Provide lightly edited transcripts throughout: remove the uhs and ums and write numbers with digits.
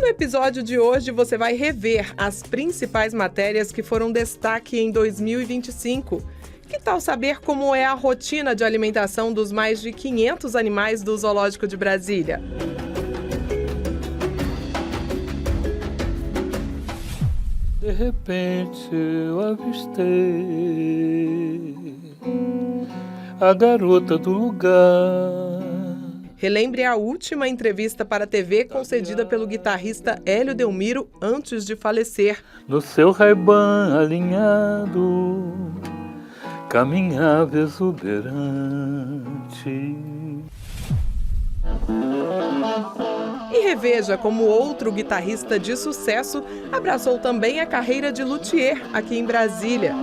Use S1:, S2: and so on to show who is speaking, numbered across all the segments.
S1: No episódio de hoje, você vai rever as principais matérias que foram destaque em 2025. Que tal saber como é a rotina de alimentação dos mais de 500 animais do Zoológico de Brasília?
S2: De repente eu avistei a garota do lugar.
S1: Relembre a última entrevista para a TV concedida pelo guitarrista Hélio Delmiro antes de falecer.
S2: No seu Ray-Ban alinhado, caminhava exuberante.
S1: E reveja como outro guitarrista de sucesso abraçou também a carreira de luthier aqui em Brasília.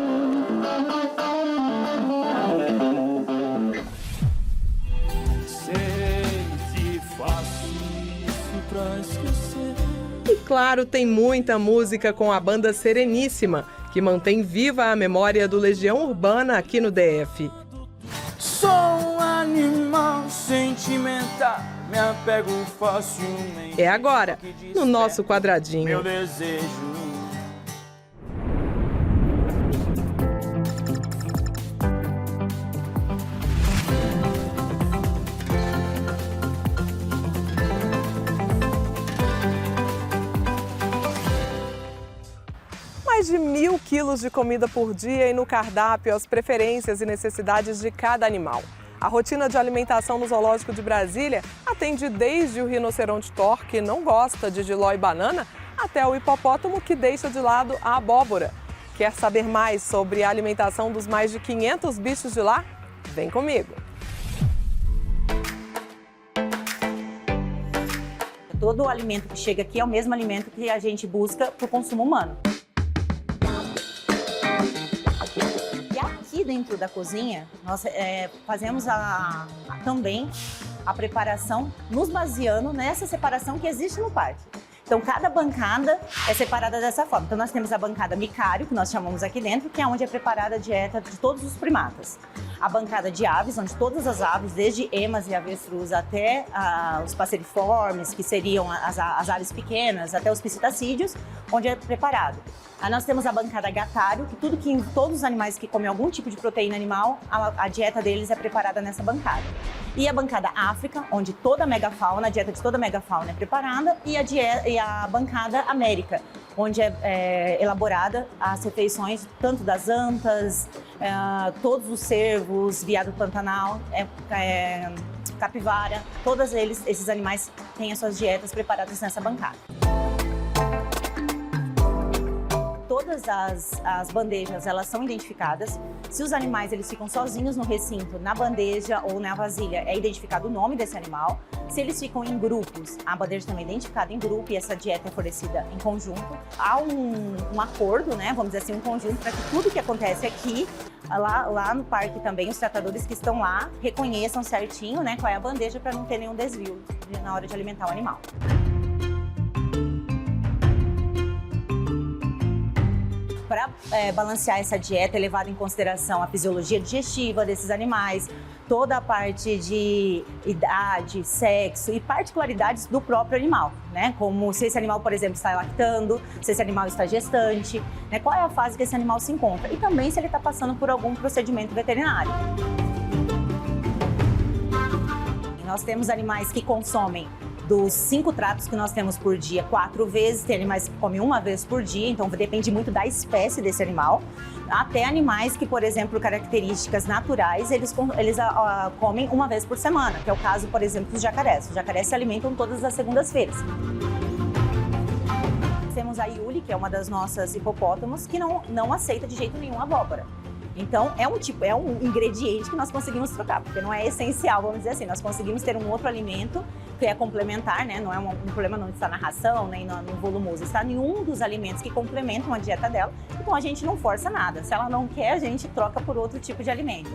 S1: E claro, tem muita música com a banda Sereníssima, que mantém viva a memória do Legião Urbana aqui no DF.
S3: Sou um animal sentimental, me apego facilmente.
S1: É agora, no nosso quadradinho.
S3: Meu desejo.
S1: Mais de 1.000 quilos de comida por dia e no cardápio as preferências e necessidades de cada animal. A rotina de alimentação no Zoológico de Brasília atende desde o rinoceronte Thor, que não gosta de jiló e banana, até o hipopótamo, que deixa de lado a abóbora. Quer saber mais sobre a alimentação dos mais de 500 bichos de lá? Vem comigo!
S4: Todo o alimento que chega aqui é o mesmo alimento que a gente busca para o consumo humano. Aqui dentro da cozinha, nós fazemos também a preparação nos baseando nessa separação que existe no parque. Então, cada bancada é separada dessa forma. Então, nós temos a bancada micário, que nós chamamos aqui dentro, que é onde é preparada a dieta de todos os primatas. A bancada de aves, onde todas as aves, desde emas e avestruz até os passeriformes, que seriam as aves pequenas, até os psitacídeos, onde é preparado. Aí nós temos a bancada gatário, que todos os animais que comem algum tipo de proteína animal, a dieta deles é preparada nessa bancada. E a bancada África, onde toda a megafauna, a dieta de toda a megafauna é preparada, e a bancada América, onde é elaborada as refeições tanto das antas, todos os cervos, veado pantanal, capivara, todos esses animais têm as suas dietas preparadas nessa bancada. Todas as bandejas, elas são identificadas. Se os animais eles ficam sozinhos no recinto, na bandeja ou na vasilha, é identificado o nome desse animal. Se eles ficam em grupos, a bandeja também é identificada em grupo e essa dieta é fornecida em conjunto. Há um acordo, né, vamos dizer assim, um conjunto para que tudo que acontece aqui, lá no parque também, os tratadores que estão lá reconheçam certinho, né, qual é a bandeja para não ter nenhum desvio na hora de alimentar o animal. Para balancear essa dieta é levado em consideração a fisiologia digestiva desses animais, toda a parte de idade, sexo e particularidades do próprio animal, né? Como se esse animal, por exemplo, está lactando, se esse animal está gestante, né? Qual é a fase que esse animal se encontra e também se ele está passando por algum procedimento veterinário. E nós temos animais que consomem dos 5 tratos que nós temos por dia, 4 vezes, tem animais que comem 1 vez por dia, então depende muito da espécie desse animal, até animais que, por exemplo, por características naturais, eles comem 1 vez por semana, que é o caso, por exemplo, dos jacarés. Os jacarés se alimentam todas as segundas-feiras. Temos a Yuli, que é uma das nossas hipopótamos, que não aceita de jeito nenhum abóbora. Então, é um ingrediente que nós conseguimos trocar, porque não é essencial, vamos dizer assim, nós conseguimos ter um outro alimento que é complementar, né? Não é um problema, não está na ração, nem no volumoso, está em um dos alimentos que complementam a dieta dela, então a gente não força nada, se ela não quer, a gente troca por outro tipo de alimento.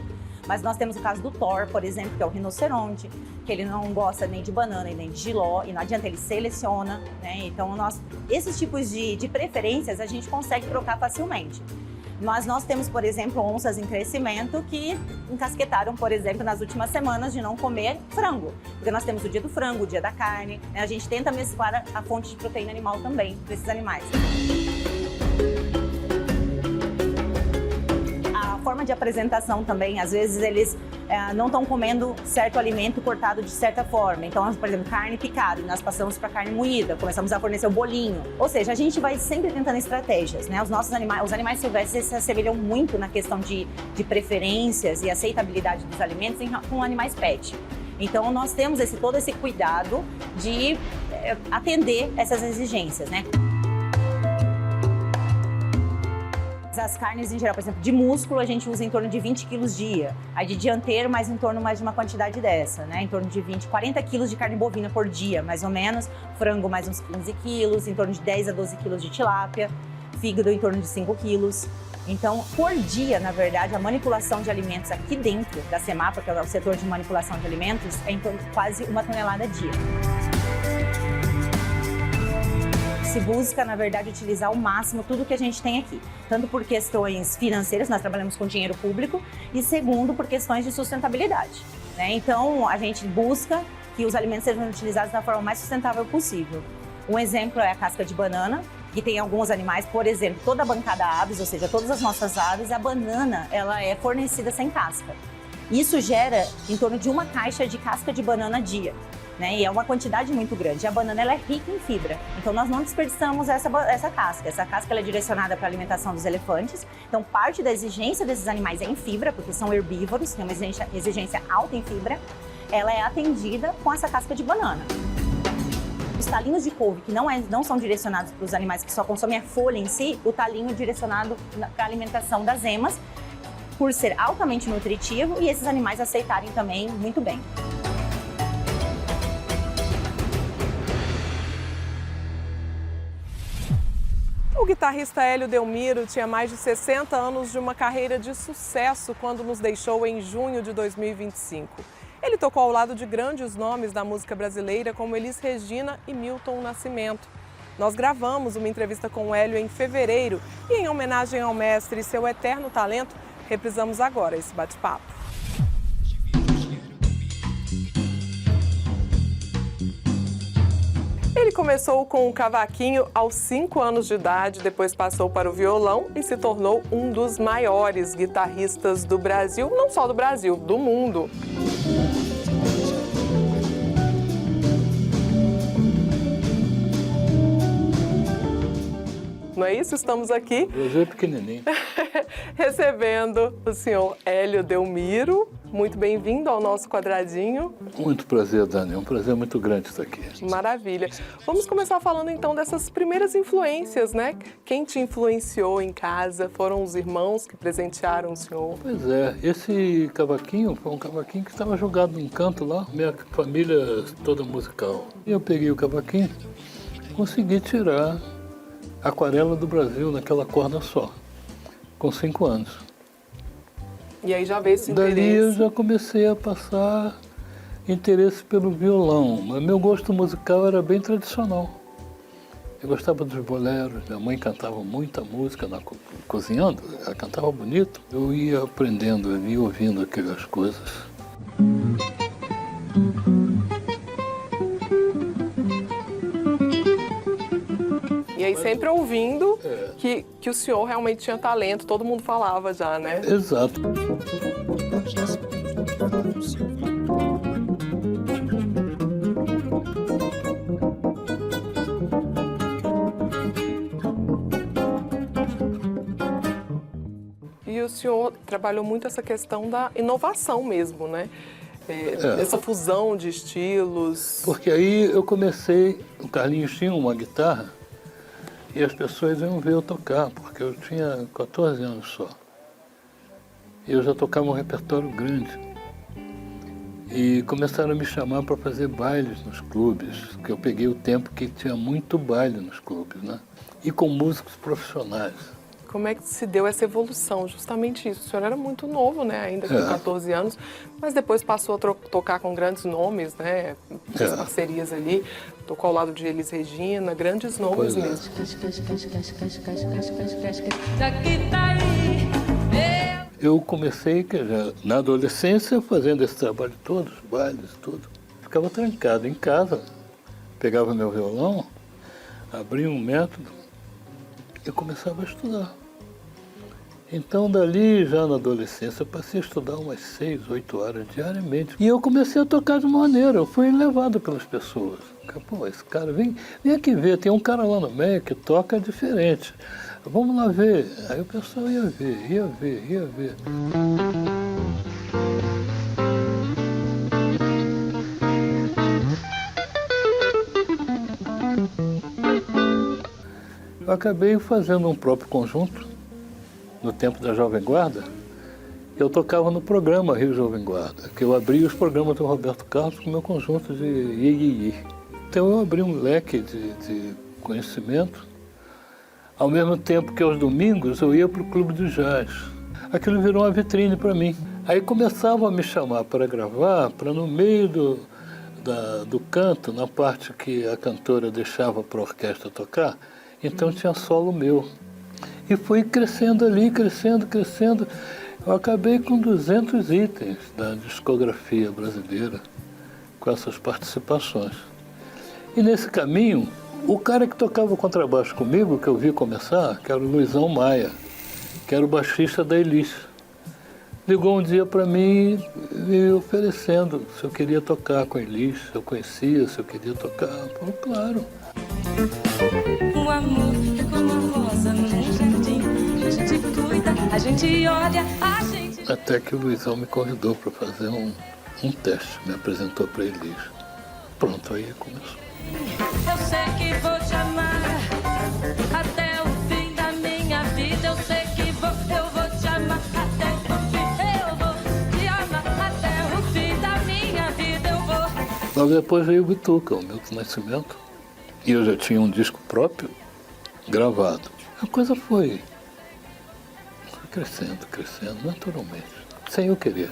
S4: Mas nós temos o caso do Thor, por exemplo, que é o rinoceronte, que ele não gosta nem de banana e nem de jiló, e não adianta, ele seleciona, né? Então, esses tipos de preferências a gente consegue trocar facilmente. Mas nós temos, por exemplo, onças em crescimento que encasquetaram, por exemplo, nas últimas semanas de não comer frango. Porque nós temos o dia do frango, o dia da carne, né? A gente tenta mesclar a fonte de proteína animal também para esses animais. A forma de apresentação também, às vezes eles não estão comendo certo alimento cortado de certa forma. Então, por exemplo, carne picada, nós passamos para carne moída, começamos a fornecer o bolinho. Ou seja, a gente vai sempre tentando estratégias, né? Os animais silvestres se assemelham muito na questão de preferências e aceitabilidade dos alimentos com animais pet. Então, nós temos todo esse cuidado de atender essas exigências, né? As carnes em geral, por exemplo, de músculo a gente usa em torno de 20 quilos dia. Aí de dianteiro, mais em torno de uma quantidade dessa, né? Em torno de 40 quilos de carne bovina por dia, mais ou menos. Frango, mais uns 15 quilos, em torno de 10 a 12 quilos de tilápia. Fígado, em torno de 5 quilos. Então, por dia, na verdade, a manipulação de alimentos aqui dentro da Semapro, que é o setor de manipulação de alimentos, é em torno de quase 1 tonelada dia. Se busca, na verdade, utilizar ao máximo tudo que a gente tem aqui. Tanto por questões financeiras, nós trabalhamos com dinheiro público, e segundo, por questões de sustentabilidade, né? Então, a gente busca que os alimentos sejam utilizados da forma mais sustentável possível. Um exemplo é a casca de banana, que tem alguns animais, por exemplo, toda a bancada aves, ou seja, todas as nossas aves, a banana ela é fornecida sem casca. Isso gera em torno de 1 caixa de casca de banana dia. Né? E é uma quantidade muito grande. A banana ela é rica em fibra, então nós não desperdiçamos essa casca. Essa casca ela é direcionada para a alimentação dos elefantes, então parte da exigência desses animais é em fibra, porque são herbívoros, tem uma exigência alta em fibra, ela é atendida com essa casca de banana. Os talinhos de couve, que não são direcionados para os animais que só consomem a folha em si, o talinho é direcionado para a alimentação das emas, por ser altamente nutritivo e esses animais aceitarem também muito bem.
S1: O guitarrista Hélio Delmiro tinha mais de 60 anos de uma carreira de sucesso quando nos deixou em junho de 2025. Ele tocou ao lado de grandes nomes da música brasileira como Elis Regina e Milton Nascimento. Nós gravamos uma entrevista com o Hélio em fevereiro e, em homenagem ao mestre e seu eterno talento, reprisamos agora esse bate-papo. Ele começou com o cavaquinho aos 5 anos de idade, depois passou para o violão e se tornou um dos maiores guitarristas do Brasil, não só do Brasil, do mundo. Não é isso? Estamos aqui.
S2: O Brasil é pequenininho.
S1: Recebendo o senhor Hélio Delmiro. Muito bem-vindo ao nosso quadradinho.
S2: Muito prazer, Dani. É um prazer muito grande estar aqui.
S1: Maravilha. Vamos começar falando então dessas primeiras influências, né? Quem te influenciou em casa? Foram os irmãos que presentearam o senhor?
S2: Pois é, esse cavaquinho foi um cavaquinho que estava jogado num canto lá, minha família toda musical. E eu peguei o cavaquinho, consegui tirar Aquarela do Brasil naquela corda só, com 5 anos.
S1: E aí já veio esse interesse?
S2: Dali eu já comecei a passar interesse pelo violão, mas meu gosto musical era bem tradicional. Eu gostava dos boleros, minha mãe cantava muita música cozinhando, ela cantava bonito. Eu ia aprendendo, eu ia ouvindo aquelas coisas.
S1: E aí sempre ouvindo que o senhor realmente tinha talento, todo mundo falava já, né?
S2: Exato.
S1: E o senhor trabalhou muito essa questão da inovação mesmo, né? Essa fusão de estilos.
S2: Porque aí eu comecei, o Carlinhos tinha uma guitarra, e as pessoas iam ver eu tocar, porque eu tinha 14 anos só. E eu já tocava um repertório grande. E começaram a me chamar para fazer bailes nos clubes, que eu peguei o tempo que tinha muito baile nos clubes, né? E com músicos profissionais.
S1: Como é que se deu essa evolução? Justamente isso. O senhor era muito novo, né? Ainda com 14 anos, mas depois passou a tocar com grandes nomes, né? As parcerias ali. Tocou ao lado de Elis Regina, grandes nomes mesmo.
S2: eu comecei na adolescência fazendo esse trabalho todo, os bailes, tudo. Ficava trancado em casa, pegava meu violão, abria um método e começava a estudar. Então, dali, já na adolescência, eu passei a estudar umas 6, 8 horas diariamente. E eu comecei a tocar de maneira, eu fui levado pelas pessoas. Pô, esse cara, vem aqui ver, tem um cara lá no meio que toca diferente. Vamos lá ver. Aí o pessoal ia ver. Eu acabei fazendo um próprio conjunto. No tempo da Jovem Guarda, eu tocava no programa Rio Jovem Guarda, que eu abria os programas do Roberto Carlos com o meu conjunto de iê. Então eu abri um leque de conhecimento, ao mesmo tempo que aos domingos eu ia para o clube de jazz. Aquilo virou uma vitrine para mim. Aí começavam a me chamar para gravar, para no meio do canto, na parte que a cantora deixava para a orquestra tocar, então tinha solo meu. E fui crescendo ali, crescendo. Eu acabei com 200 itens da discografia brasileira, com essas participações. E nesse caminho, o cara que tocava contrabaixo comigo, que eu vi começar, que era o Luizão Maia, que era o baixista da Elis, ligou um dia para mim me oferecendo se eu queria tocar com a Elis, se eu conhecia, se eu queria tocar. Falei, claro.
S5: O amor é como a rosa num jardim, a gente cuida, a gente olha, a gente...
S2: Até que o Luizão me convidou para fazer um teste, me apresentou para Elis. Pronto, aí começou.
S5: Eu sei que vou te amar até o fim da minha vida. Eu sei que eu vou te amar até o fim. Eu vou te amar até o fim da minha vida. Eu vou.
S2: Mas depois veio o Bituca, o Milton Nascimento. E eu já tinha um disco próprio gravado. A coisa foi crescendo, naturalmente, sem eu querer.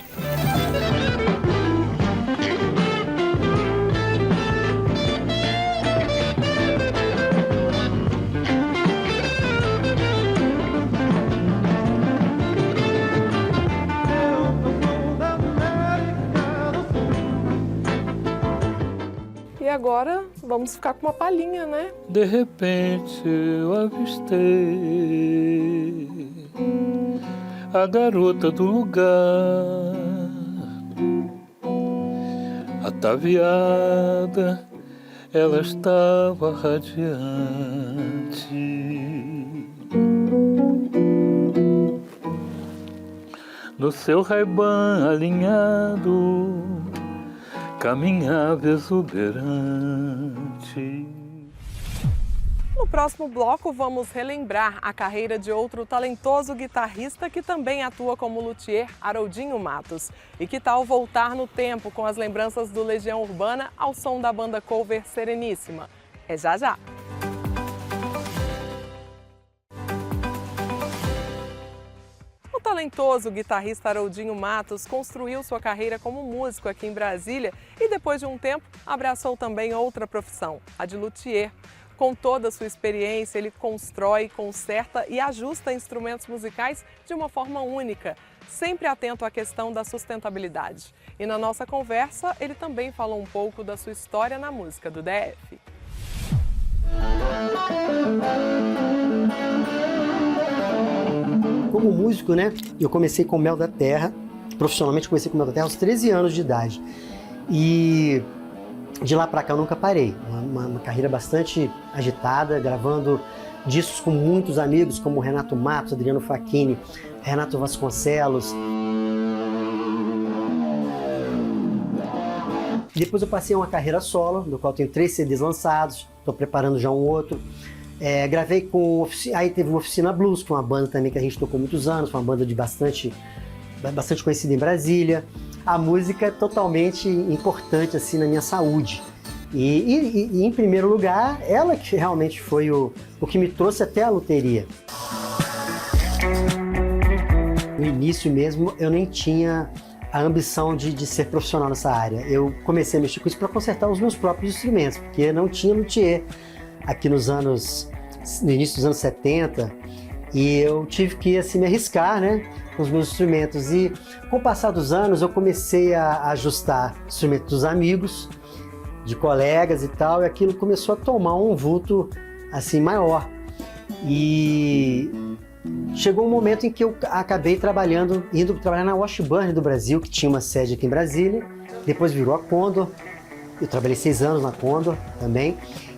S1: E agora vamos ficar com uma palhinha, né?
S2: De repente eu avistei a garota do lugar, ataviada, ela estava radiante. No seu Ray-Ban alinhado, caminhava exuberante.
S1: No próximo bloco, vamos relembrar a carreira de outro talentoso guitarrista que também atua como luthier, Haroldinho Matos. E que tal voltar no tempo com as lembranças do Legião Urbana ao som da banda cover Sereníssima? É já já! O talentoso guitarrista Haroldinho Matos construiu sua carreira como músico aqui em Brasília e depois de um tempo abraçou também outra profissão, a de luthier. Com toda a sua experiência, ele constrói, conserta e ajusta instrumentos musicais de uma forma única, sempre atento à questão da sustentabilidade. E na nossa conversa, ele também falou um pouco da sua história na música do DF.
S6: Como músico, né, eu comecei com Mel da Terra, profissionalmente comecei com Mel da Terra aos 13 anos de idade. E de lá pra cá eu nunca parei, uma carreira bastante agitada, gravando discos com muitos amigos, como Renato Matos, Adriano Facchini, Renato Vasconcelos. Depois eu passei uma carreira solo, no qual tenho 3 CDs lançados, estou preparando já um outro. Gravei com... Aí teve uma Oficina Blues, que é uma banda também que a gente tocou muitos anos, uma banda de bastante conhecida em Brasília. A música é totalmente importante assim na minha saúde. E em primeiro lugar, ela que realmente foi o que me trouxe até a luteria. No início mesmo, eu nem tinha a ambição de ser profissional nessa área. Eu comecei a mexer com isso para consertar os meus próprios instrumentos, porque não tinha luthier aqui no início dos anos 70, e eu tive que assim, me arriscar, né? com os meus instrumentos. E com o passar dos anos eu comecei a ajustar instrumentos dos amigos, de colegas e tal, e aquilo começou a tomar um vulto assim maior. E chegou um momento em que eu acabei indo trabalhar na Washburn do Brasil, que tinha uma sede aqui em Brasília, depois virou a Condor. Eu trabalhei 6 anos na Condor também,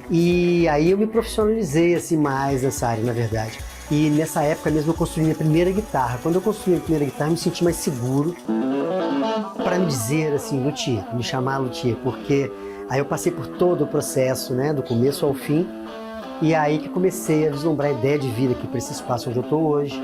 S6: e aí eu me profissionalizei assim mais nessa área, na verdade. E nessa época mesmo eu construí minha primeira guitarra. Quando eu construí a primeira guitarra, eu me senti mais seguro para me dizer assim, luthier, me chamar luthier, porque aí eu passei por todo o processo, né, do começo ao fim, e é aí que comecei a vislumbrar a ideia de vir aqui para esse espaço onde eu estou hoje.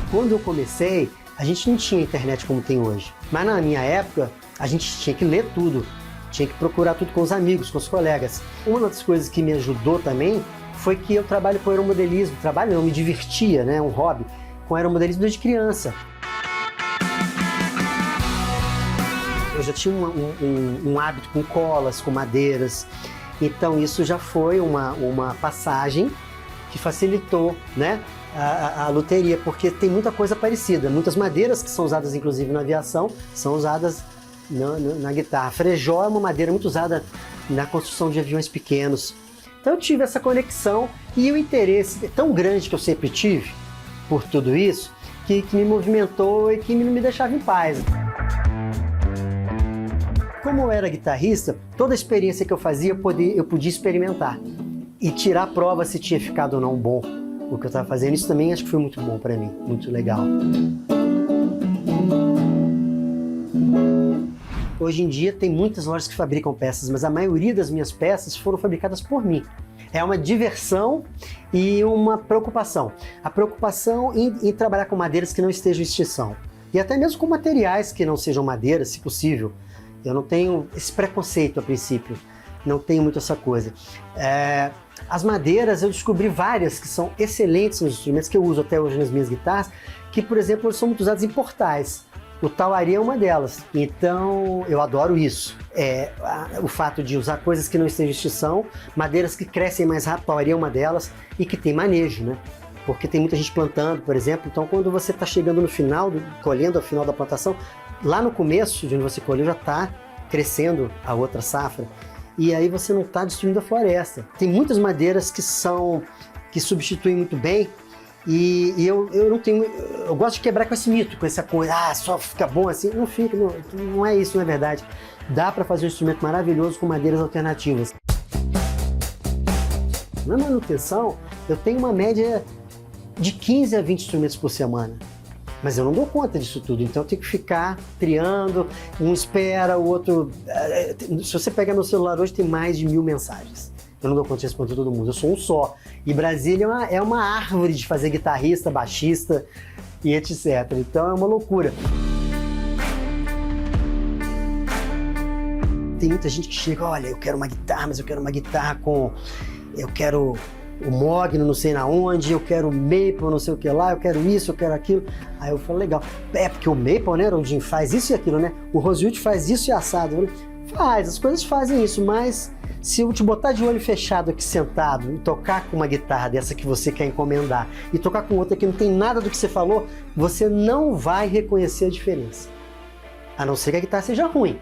S6: Quando eu comecei, a gente não tinha internet como tem hoje, mas na minha época a gente tinha que ler tudo, tinha que procurar tudo com os amigos, com os colegas. Uma das coisas que me ajudou também foi que eu trabalho com aeromodelismo, eu me divertia, né, um hobby, com aeromodelismo desde criança. Eu já tinha um hábito com colas, com madeiras, então isso já foi uma passagem que facilitou, né, a luteria, porque tem muita coisa parecida. Muitas madeiras que são usadas inclusive na aviação são usadas na guitarra. Frejó é uma madeira muito usada na construção de aviões pequenos. Então eu tive essa conexão e o interesse tão grande que eu sempre tive por tudo isso, que me movimentou e que não me deixava em paz. Como eu era guitarrista, toda a experiência que eu fazia eu podia experimentar e tirar a prova se tinha ficado ou não bom o que eu estava fazendo. Isso também acho que foi muito bom para mim, muito legal. Hoje em dia tem muitas lojas que fabricam peças, mas a maioria das minhas peças foram fabricadas por mim. É uma diversão e uma preocupação. A preocupação em trabalhar com madeiras que não estejam em extinção. E até mesmo com materiais que não sejam madeiras, se possível. Eu não tenho esse preconceito a princípio, não tenho muito essa coisa. As madeiras, eu descobri várias que são excelentes nos instrumentos que eu uso até hoje nas minhas guitarras, que, por exemplo, são muito usadas em portais. O tauari é uma delas, então eu adoro isso. O fato de usar coisas que não estejam em extinção, madeiras que crescem mais rápido, o tauari é uma delas, e que tem manejo, né? Porque tem muita gente plantando, por exemplo, então quando você está chegando no final, colhendo ao final da plantação, lá no começo de onde você colheu já está crescendo a outra safra, e aí você não está destruindo a floresta. Tem muitas madeiras que substituem muito bem, e eu não tenho, eu gosto de quebrar com esse mito, com essa coisa, só fica bom assim. Não fica, não é isso, na verdade. Dá para fazer um instrumento maravilhoso com madeiras alternativas. Na manutenção, eu tenho uma média de 15 a 20 instrumentos por semana. Mas eu não dou conta disso tudo, então eu tenho que ficar triando, um espera, o outro... Se você pegar meu celular hoje, tem mais de 1000 mensagens. Eu não dou conta de responder todo mundo, eu sou um só. E Brasília é uma árvore de fazer guitarrista, baixista e etc. Então é uma loucura. Tem muita gente que chega, olha, eu quero uma guitarra, mas eu quero uma guitarra com... Eu quero o Mogno, não sei na onde, eu quero o Maple, não sei o que lá, eu quero isso, eu quero aquilo. Aí eu falo, legal. Porque o Maple, né, o Jim faz isso e aquilo, né? O Rosewood faz isso e assado. Faz, as coisas fazem isso, mas se eu te botar de olho fechado aqui sentado e tocar com uma guitarra dessa que você quer encomendar e tocar com outra que não tem nada do que você falou, você não vai reconhecer a diferença. A não ser que a guitarra seja ruim.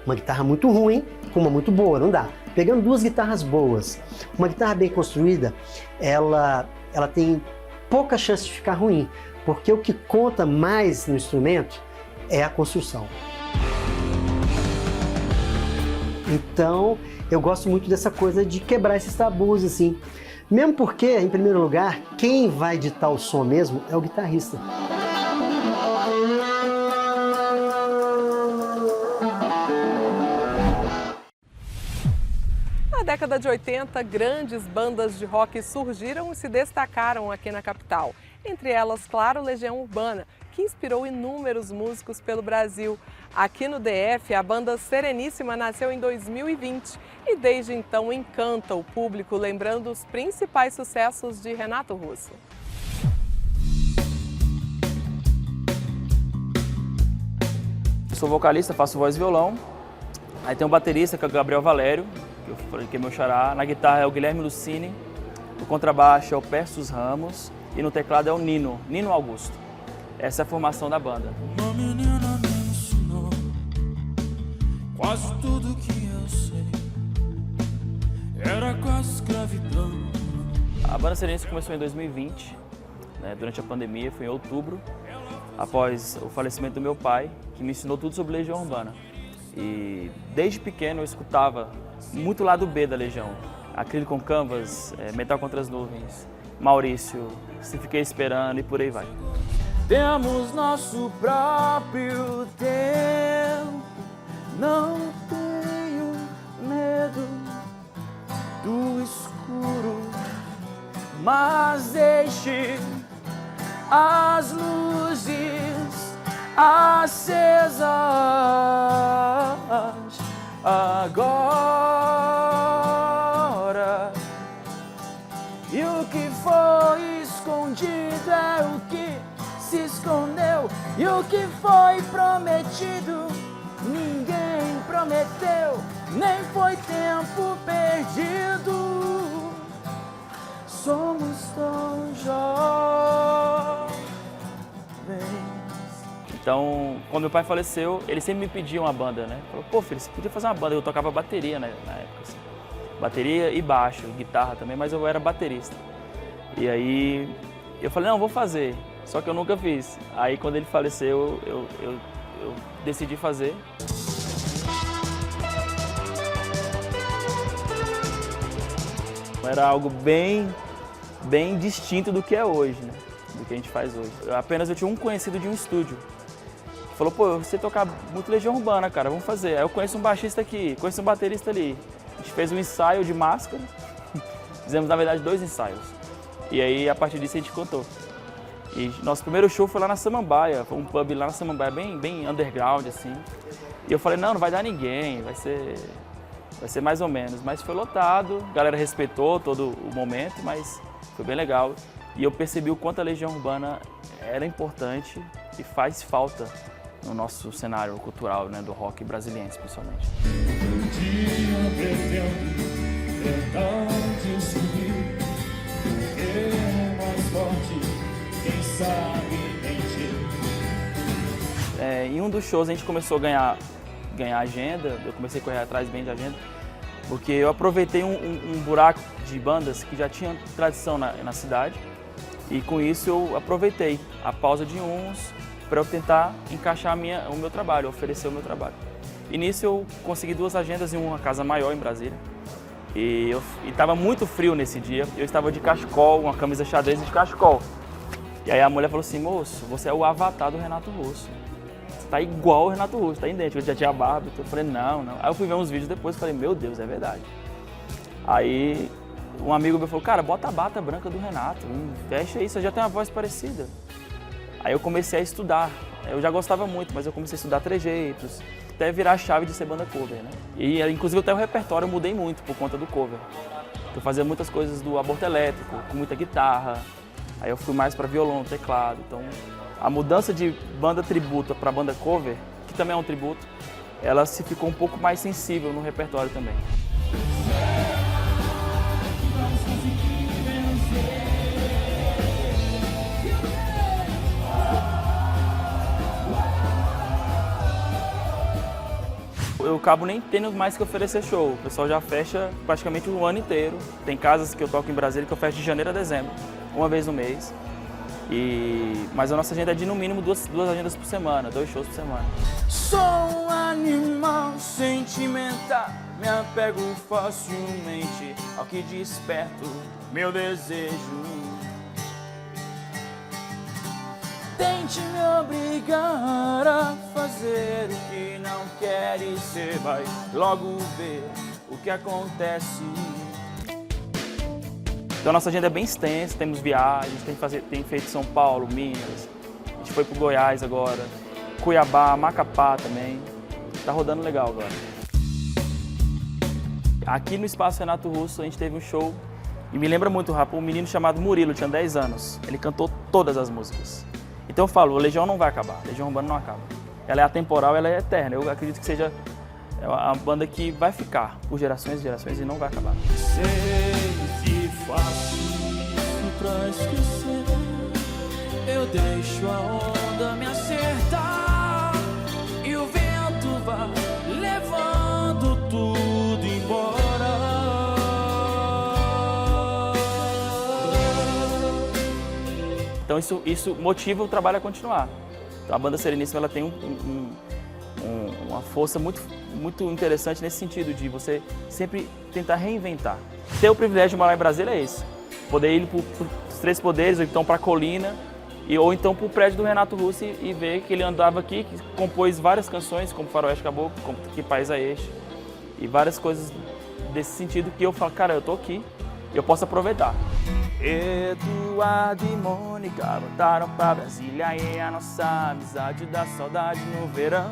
S6: Uma guitarra muito ruim com uma muito boa, não dá. Pegando duas guitarras boas, uma guitarra bem construída, ela tem pouca chance de ficar ruim, porque o que conta mais no instrumento é a construção. Então, eu gosto muito dessa coisa de quebrar esses tabus, assim. Mesmo porque, em primeiro lugar, quem vai ditar o som mesmo é o guitarrista.
S1: Na década de 80, grandes bandas de rock surgiram e se destacaram aqui na capital. Entre elas, claro, Legião Urbana, que inspirou inúmeros músicos pelo Brasil. Aqui no DF, a banda Sereníssima nasceu em 2020 e desde então encanta o público, lembrando os principais sucessos de Renato Russo.
S3: Eu sou vocalista, faço voz e violão. Aí tem um baterista, que é o Gabriel Valério, que é meu xará. Na guitarra é o Guilherme Lucini. no contrabaixo é o Persus Ramos e no teclado é o Nino Augusto. Essa é a formação da banda.
S7: Uma menina me ensinou quase tudo que eu sei. Era quase escravidão.
S3: A banda Serense começou em 2020, né, durante a pandemia, foi em outubro, após o falecimento do meu pai, que me ensinou tudo sobre Legião Urbana. E desde pequeno eu escutava muito lado B da Legião. Acrílico com Canvas, Metal contra as Nuvens, Maurício, Se Fiquei Esperando e por aí vai.
S7: Temos nosso próprio tempo. Não tenho medo do escuro, mas deixe as luzes acesas agora. E o que foi escondido é o que se escondeu, e o que foi prometido ninguém prometeu, nem foi tempo perdido. Somos tão jovens.
S3: Então, quando meu pai faleceu, ele sempre me pedia uma banda, né? Falou, pô filho, você podia fazer uma banda. Eu tocava bateria, né, na época, assim. Bateria e baixo, guitarra também, mas eu era baterista. E aí eu falei, não, vou fazer. Só que eu nunca fiz. Aí quando ele faleceu, eu decidi fazer. Era algo bem distinto do que é hoje, né? Do que a gente faz hoje. Eu tinha um conhecido de um estúdio. Falou, pô, eu sei tocar muito Legião Urbana, cara, vamos fazer. Aí eu conheço um baixista aqui, conheço um baterista ali. A gente fez um ensaio de máscara. Fizemos, na verdade, 2 ensaios. E aí, a partir disso, a gente cantou. E nosso primeiro show foi lá na Samambaia, foi um pub lá na Samambaia, bem underground, assim. E eu falei, não vai dar ninguém, vai ser mais ou menos. Mas foi lotado, a galera respeitou todo o momento, mas foi bem legal. E eu percebi o quanto a Legião Urbana era importante e faz falta no nosso cenário cultural, né, do rock brasileiro, principalmente.
S7: Um dia eu pretendo tentar descobrir o que é mais forte, quem sabe mentir.
S3: Em um dos shows a gente começou a ganhar agenda, eu comecei a correr atrás bem de agenda, porque eu aproveitei um buraco de bandas que já tinham tradição na cidade, e com isso eu aproveitei a pausa de uns para eu tentar encaixar o meu trabalho, oferecer o meu trabalho. E nisso eu consegui 2 agendas em uma casa maior em Brasília. E estava muito frio nesse dia, eu estava de cachecol, uma camisa xadrez de cachecol. E aí a mulher falou assim, moço, você é o avatar do Renato Russo. Você tá igual o Renato Russo, tá idêntico, ele já tinha barba. Eu falei, não. Aí eu fui ver uns vídeos depois e falei, meu Deus, é verdade. Aí um amigo meu falou, cara, bota a bata branca do Renato, fecha isso, você já tem uma voz parecida. Aí eu comecei a estudar, eu já gostava muito, mas eu comecei a estudar trejeitos, até virar a chave de ser banda cover, né? E inclusive até o repertório eu mudei muito por conta do cover. Eu fazia muitas coisas do aborto elétrico, com muita guitarra, aí eu fui mais para violão, teclado. Então a mudança de banda tributo para banda cover, que também é um tributo, ela se ficou um pouco mais sensível no repertório também. Eu acabo nem tendo mais que oferecer show, o pessoal já fecha praticamente o ano inteiro. Tem casas que eu toco em Brasília que eu fecho de janeiro a dezembro, uma vez no mês. Mas a nossa agenda é de no mínimo duas agendas por semana, 2 shows por semana.
S7: Sou um animal sentimental, me apego facilmente ao que desperto meu desejo. Tente me obrigar a fazer o que não quer e cê vai logo ver o que acontece.
S3: Então a nossa agenda é bem extensa, temos viagens, tem feito São Paulo, Minas, a gente foi pro Goiás agora, Cuiabá, Macapá também, tá rodando legal agora. Aqui no Espaço Renato Russo a gente teve um show, e me lembra muito, um menino chamado Murilo, tinha 10 anos, ele cantou todas as músicas. Então eu falo, a Legião não vai acabar, a Legião Urbana não acaba. Ela é atemporal, ela é eterna, eu acredito que seja uma banda que vai ficar por gerações e gerações e não vai acabar.
S7: Sei se faço pra esquecer. Eu deixo a onda me acertar e o vento vai levando tudo embora.
S3: Então isso motiva o trabalho a continuar. Então a banda Sereníssima ela tem uma força muito interessante nesse sentido de você sempre tentar reinventar. Ter o privilégio de morar em Brasília é esse. Poder ir para os Três Poderes, ou então para a Colina, ou então para o prédio do Renato Russo e ver que ele andava aqui, que compôs várias canções, como Faroeste Caboclo, como Que País é Este, e várias coisas desse sentido que eu falo, cara, eu tô aqui, eu posso aproveitar.
S7: Eduardo e Mônica voltaram pra Brasília e a nossa amizade dá saudade no verão.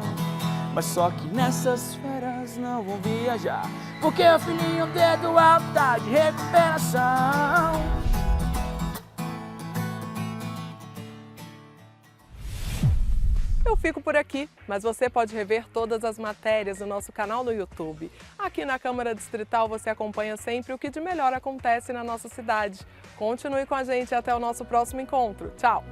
S7: Mas só que nessas férias não vão viajar, porque o filhinho do Eduardo tá de recuperação.
S1: Eu fico por aqui, mas você pode rever todas as matérias no nosso canal no YouTube. Aqui na Câmara Distrital você acompanha sempre o que de melhor acontece na nossa cidade. Continue com a gente até o nosso próximo encontro. Tchau!